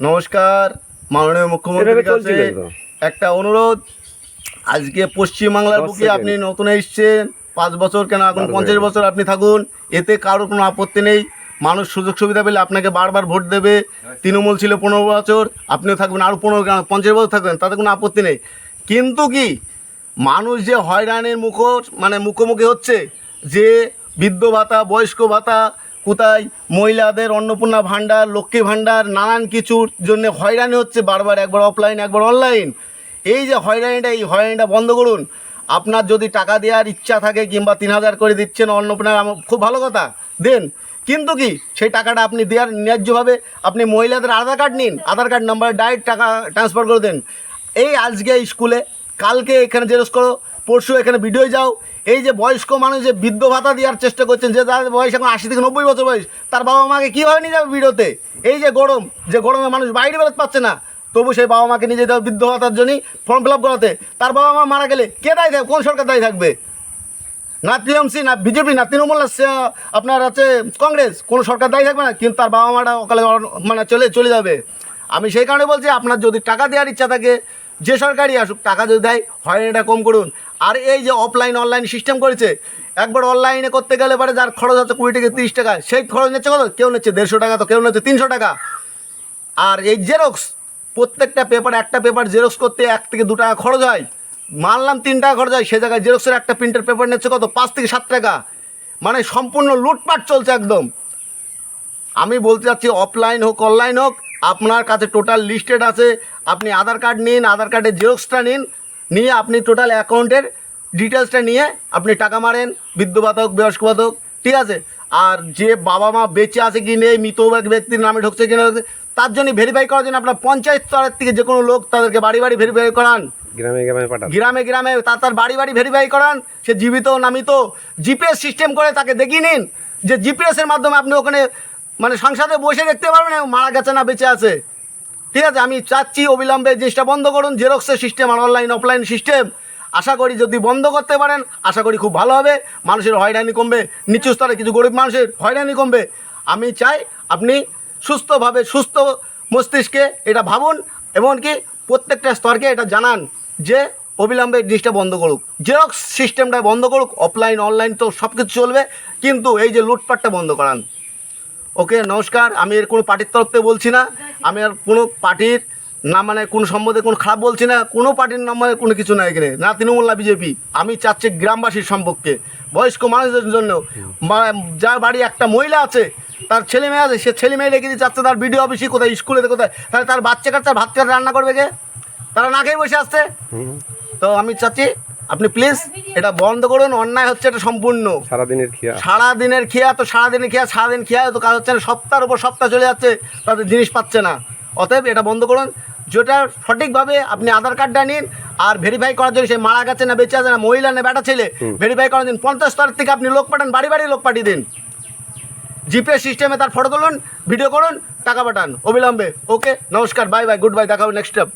নমস্কার, মাননীয় মুখ্যমন্ত্রীর কাছে একটা অনুরোধ। আজকে পশ্চিমবাংলার বুকে আপনি নতুন এসছেন, 5 বছর কেন এখন 50 বছর আপনি থাকুন, এতে কারোর কোনো আপত্তি নেই। মানুষ সুযোগ সুবিধা পেলে আপনাকে বারবার ভোট দেবে। তৃণমূল ছিল 15 বছর, আপনিও থাকবেন আরও 50 বছর থাকবেন, তাতে কোনো আপত্তি নেই। কিন্তু কি মানুষ যে হয়রানির মুখোমুখি হচ্ছে, যে বৃদ্ধ ভাতা, বয়স্ক ভাতা, কোথায় মহিলাদের অন্নপূর্ণা ভাণ্ডার, লক্ষ্মী ভাণ্ডার, নানান কিছুর জন্য হয়রানি হচ্ছে বারবার, একবার অফলাইন একবার অনলাইন। এই যে এই হয়রানিটা বন্ধ করুন। আপনার যদি টাকা দেওয়ার ইচ্ছা থাকে কিংবা 3000 করে দিচ্ছেন অন্নপূর্ণা, খুব ভালো কথা, দেন। কিন্তু কি সেই টাকাটা আপনি দেওয়ার ন্যায্যভাবে আপনি মহিলাদের আধার কার্ড নিন, আধার কার্ড নাম্বার ডাইরেক্ট টাকা ট্রান্সফার করে দেন। এই আজকে স্কুলে, কালকে এখানে জেরক্স করো, পরশু এখানে ভিডিও যাও। এই যে বয়স্ক মানুষ যে বৃদ্ধ ভাতা দেওয়ার চেষ্টা করছেন, যে তার বয়স এখন 80 থেকে 90 বছর বয়স, তার বাবা মাকে কীভাবে নিয়ে যাবে ভিডিওতে? এই যে গরমে মানুষ বাইরে বেরোতে পারছে না, তবু সেই বাবা মাকে নিয়ে যেতে হবে বৃদ্ধ ভাতার জন্যই ফর্ম ফিল আপ করাতে। তার বাবা মা মারা গেলে কে দায়ী থাকবে? কোন সরকার দায়ী থাকবে? না টিএমসি, না বিজেপি, না তৃণমূল, না আপনার আছে কংগ্রেস, কোনো সরকার দায়ী থাকবে না। কিন্তু তার বাবা মাটা অকালে চলে যাবে। আমি সেই কারণে বলছি, আপনার যদি টাকা দেওয়ার ইচ্ছা থাকে, যে সরকারই আসুক, টাকা যদি দেয় হয়রানিটা কম করুন। আর এই যে অফলাইন অনলাইন সিস্টেম করেছে, একবার অনলাইনে করতে গেলে পরে যার খরচ হচ্ছে 20 থেকে 30 টাকা, সেই খরচ নিচ্ছে কত? কেউ নিচ্ছে 150 টাকা, তো কেউ নিচ্ছে 300 টাকা। আর এই জেরক্স, প্রত্যেকটা পেপার, একটা পেপার জেরক্স করতে 1 থেকে 2 টাকা খরচ হয়, মানলাম 3 টাকা খরচ হয়, সে জায়গায় জেরক্সের একটা প্রিন্টের পেপার নিচ্ছে কত? 5 থেকে 7 টাকা। মানে সম্পূর্ণ লুটপাট চলছে একদম। আমি বলতে চাচ্ছি, অফলাইন হোক অনলাইন হোক, আপনার কাছে টোটাল লিস্টেড আছে। আপনি আধার কার্ড নিন, আধার কার্ডের জেরক্সটা নিয়ে আপনি টোটাল অ্যাকাউন্টের ডিটেলসটা নিয়ে আপনি টাকা মারেন, বৃদ্ধ ভাতা হোক, বয়স্ক ভাতা হোক, ঠিক আছে। আর যে বাবা মা বেঁচে আছে কি নেই, মৃত ব্যক্তির নামে ঢুকছে কি না, তার জন্য ভেরিফাই করার জন্য আপনার পঞ্চায়েত স্তরের থেকে যে কোনো লোক, তাদেরকে বাড়ি বাড়ি ভেরিফাই করান, গ্রামে তার বাড়ি বাড়ি ভেরিফাই করান। সে জীবিত না মৃত, জিপিএস সিস্টেম করে তাকে দেখিয়ে নিন, যে জিপিএসের মাধ্যমে আপনি ওখানে সংসদে বসে দেখতে পারবেন মারা গেছে না বেঁচে আছে। ঠিক আছে, আমি চাচ্ছি অবিলম্বে জিনিসটা বন্ধ করুন, জেরক্সের সিস্টেম আর অনলাইন অফলাইন সিস্টেম। আশা করি যদি বন্ধ করতে পারেন, আশা করি খুব ভালো হবে, মানুষের হয়রানি কমবে, নিচু স্তরে কিছু গরিব মানুষের হয়রানি কমবে। আমি চাই আপনি সুস্থভাবে, সুস্থ মস্তিষ্কে এটা ভাবুন, এমনকি প্রত্যেকটা স্তরকে এটা জানান যে অবিলম্বে জিনিসটা বন্ধ করুক, জেরক্স সিস্টেমটা বন্ধ করুক। অফলাইন অনলাইন তো সব কিছু চলবে, কিন্তু এই যে লুটপাটটা বন্ধ করান। ওকে, নমস্কার। আমি এর কোনো পার্টির তরফ থেকে বলছি না, আমি আর কোনো পার্টির না কোনো সম্বন্ধে কোনো খারাপ বলছি না, কোনো পার্টির নাম কোনো কিছু না এখানে, না তৃণমূল না বিজেপি। আমি চাচ্ছি গ্রামবাসীর সম্পর্কে, বয়স্ক মানুষদের জন্য, যার বাড়ি একটা মহিলা আছে, তার ছেলে মেয়ে আছে, সে ছেলে মেয়ে রেখে দিয়ে চাচ্ছে তার বিডিও অফিসে কোথায়, স্কুলে কোথায়, তাহলে তার বাচ্চা কাচ্চা ভাত কাটা রান্না করবে কে? তারা না খেয়ে বসে আসছে। তো আমি চাচ্ছি আপনি প্লিজ এটা বন্ধ করুন। অন্যায় হচ্ছে এটা সম্পূর্ণ। সারাদিনের খেয়া তো সারাদিন খেয়া তো কাজ হচ্ছে না, সপ্তাহের উপর সপ্তাহ চলে যাচ্ছে, তাদের জিনিস পাচ্ছে না। অতএব এটা বন্ধ করুন, যেটা সঠিকভাবে আপনি আধার কার্ডটা নিন, আর ভেরিফাই করার জন্য সে মারা গেছে না বেঁচে আছে না, মহিলা না বেটা ছেলে, ভেরিফাই করার দিন 50 স্তর থেকে আপনি লোক পাঠান, বাড়ি বাড়ি লোক পাঠিয়ে দিন, জিপিএস সিস্টেমে তার ফটো তুলুন, ভিডিও করুন, টাকা পাঠান অবিলম্বে। ওকে, নমস্কার, বাই বাই, গুড বাই, দেখা হবে নেক্সট স্টেপ।